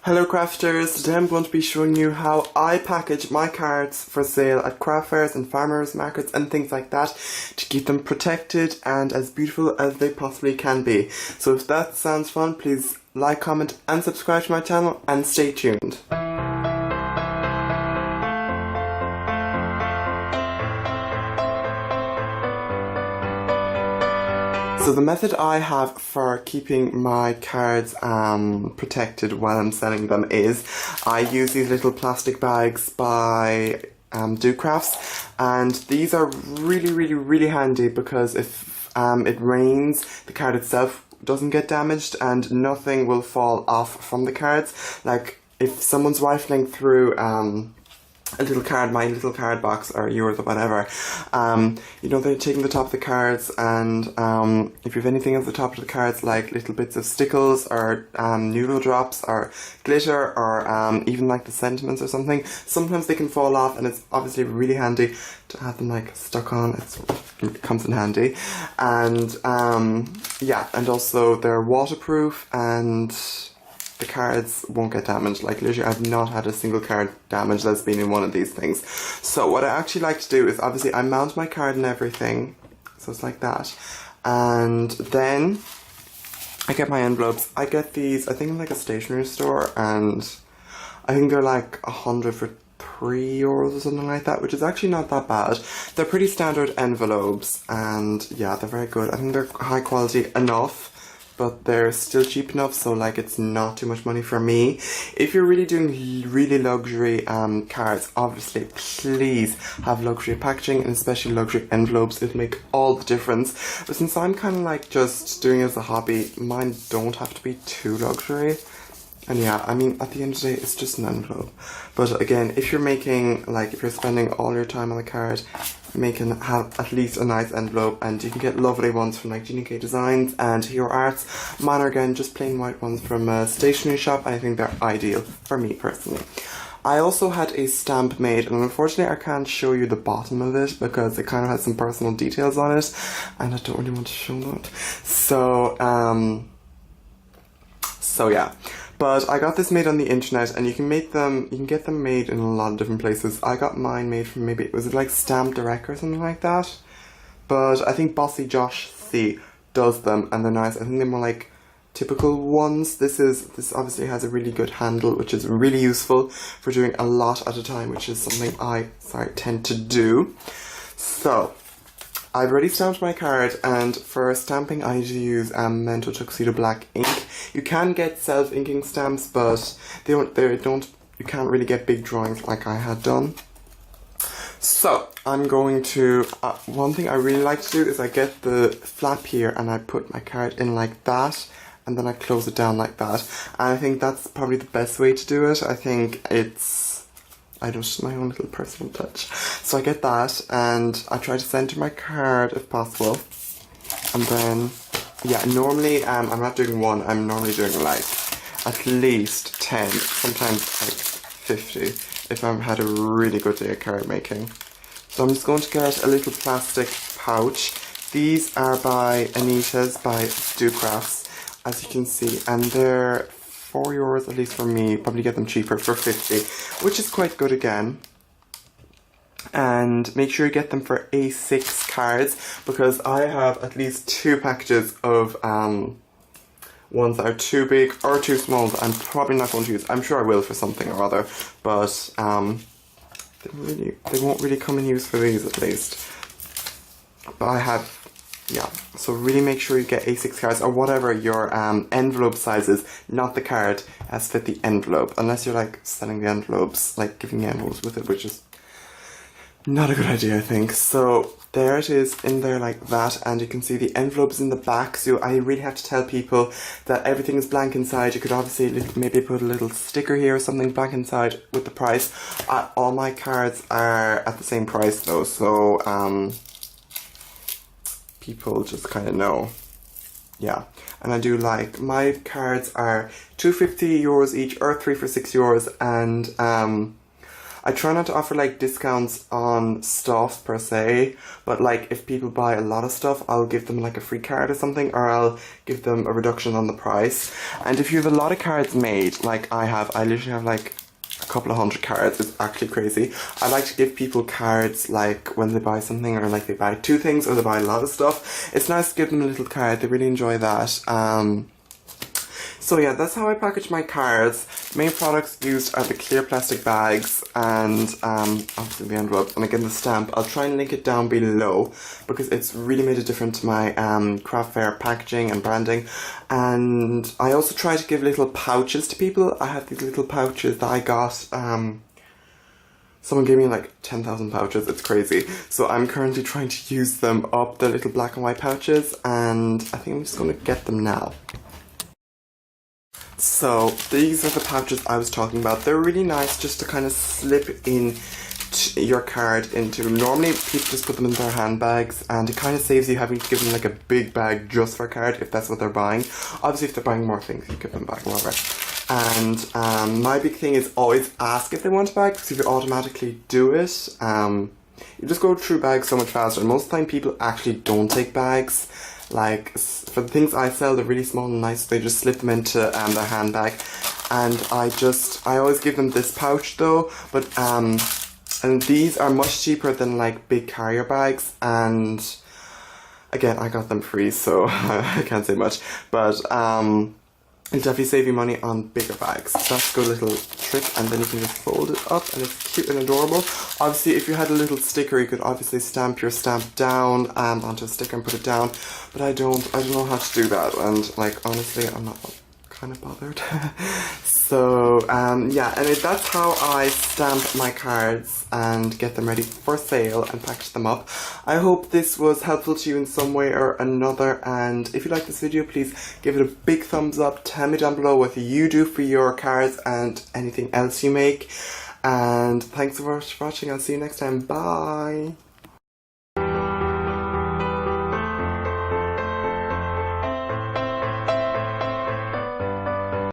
Hello crafters, today I'm going to be showing you how I package my cards for sale at craft fairs and farmers markets and things like that to keep them protected and as beautiful as they possibly can be. So if that sounds fun, please like, comment and subscribe to my channel and stay tuned. So the method I have for keeping my cards protected while I'm selling them is I use these little plastic bags by Do Crafts, and these are really handy because if it rains, the card itself doesn't get damaged and nothing will fall off from the cards. Like if someone's rifling through a little card, my little card box or yours or whatever, you know, they're taking the top of the cards, and if you have anything at the top of the cards like little bits of stickles or noodle drops or glitter or even like the sentiments or something, sometimes they can fall off, and it's obviously really handy to have them like stuck on. It comes in handy, and yeah, and also they're waterproof and the cards won't get damaged. Like literally I've not had a single card damaged that's been in one of these things. So what I actually like to do is obviously I mount my card and everything, so it's like that, and then I get my envelopes. I get these, I think in like a stationery store, and I think they're like 100 for €3 or something like that, which is actually not that bad. They're pretty standard envelopes, and yeah, they're very good. I think they're high quality enough, but they're still cheap enough, so like it's not too much money for me. If you're really doing really luxury cards, obviously please have luxury packaging and especially luxury envelopes. It'll make all the difference. But since I'm kind of like just doing it as a hobby, mine don't have to be too luxury. And yeah, I mean, at the end of the day, it's just an envelope. But again, if you're making, like, if you're spending all your time on the card, have at least a nice envelope, and you can get lovely ones from like GK Designs and Hero Arts. Mine are again just plain white ones from a stationery shop. I think they're ideal for me personally. I also had a stamp made, and unfortunately I can't show you the bottom of it because it kind of has some personal details on it, and I don't really want to show that. So yeah. But I got this made on the internet, and you can get them made in a lot of different places. I got mine made from was it like Stamp Direct or something like that? But I think Bossy Josh C does them, and they're nice. I think they're more like typical ones. This obviously has a really good handle, which is really useful for doing a lot at a time, which is something I tend to do. So I've already stamped my card, and for stamping I usually use Mento Tuxedo Black ink. You can get self-inking stamps, but you can't really get big drawings like I had done. So I'm going to, one thing I really like to do is I get the flap here and I put my card in like that, and then I close it down like that. And I think that's probably the best way to do it. I think I just my own little personal touch. So I get that, and I try to center my card if possible. And then, yeah, normally I'm not doing one, I'm normally doing like at least 10, sometimes like 50 if I've had a really good day of card making. So I'm just going to get a little plastic pouch. These are by Anita's by Do Crafts, as you can see, and they're €4 at least for me. Probably get them cheaper for 50, which is quite good again. And make sure you get them for A6 cards, because I have at least 2 packages of ones that are too big or too small that I'm probably not going to use. I'm sure I will for something or other, but they won't really come in use for these at least. But I have, yeah, so really make sure you get A6 cards or whatever your envelope size is, not the card, has to fit the envelope, unless you're like selling the envelopes, like giving the envelopes with it, which is not a good idea, I think. So there it is in there like that, and you can see the envelopes in the back, so I really have to tell people that everything is blank inside. You could obviously maybe put a little sticker here or something blank inside with the price. All my cards are at the same price though, so people just kind of know. Yeah, and I do like, my cards are €250 each or 3 for €6, and I try not to offer like discounts on stuff per se, but like if people buy a lot of stuff, I'll give them like a free card or something, or I'll give them a reduction on the price. And if you have a lot of cards made, like I literally have like a couple of hundred cards. It's actually crazy. I like to give people cards like when they buy something, or like they buy 2 things, or they buy a lot of stuff. It's nice to give them a little card. They really enjoy that. So yeah, that's how I package my cards. The main products used are the clear plastic bags and obviously the envelope, and again the stamp. I'll try and link it down below because it's really made a difference to my craft fair packaging and branding. And I also try to give little pouches to people. I have these little pouches that I got. Someone gave me like 10,000 pouches, it's crazy. So I'm currently trying to use them up, the little black and white pouches, and I think I'm just going to get them now. So these are the pouches I was talking about. They're really nice just to kind of slip in your card into. Normally people just put them in their handbags, and it kind of saves you having to give them like a big bag just for a card if that's what they're buying. Obviously if they're buying more things you give them back, whatever. And my big thing is always ask if they want a bag, because if you automatically do it, you just go through bags so much faster. And most of the time people actually don't take bags. Like, for the things I sell, they're really small and nice, they just slip them into their handbag. And I always give them this pouch though, but and these are much cheaper than like big carrier bags, and again I got them free, so I can't say much, but it'll definitely save you money on bigger bags. So that's a good little trick, and then you can just fold it up and it's cute and adorable. Obviously if you had a little sticker you could obviously stamp your stamp down onto a sticker and put it down, but I don't know how to do that, and like honestly I'm not kind of bothered. So yeah, and that's how I stamp my cards and get them ready for sale and package them up. I hope this was helpful to you in some way or another, and if you like this video please give it a big thumbs up. Tell me down below what you do for your cards and anything else you make, and thanks so much for watching. I'll see you next time. Bye.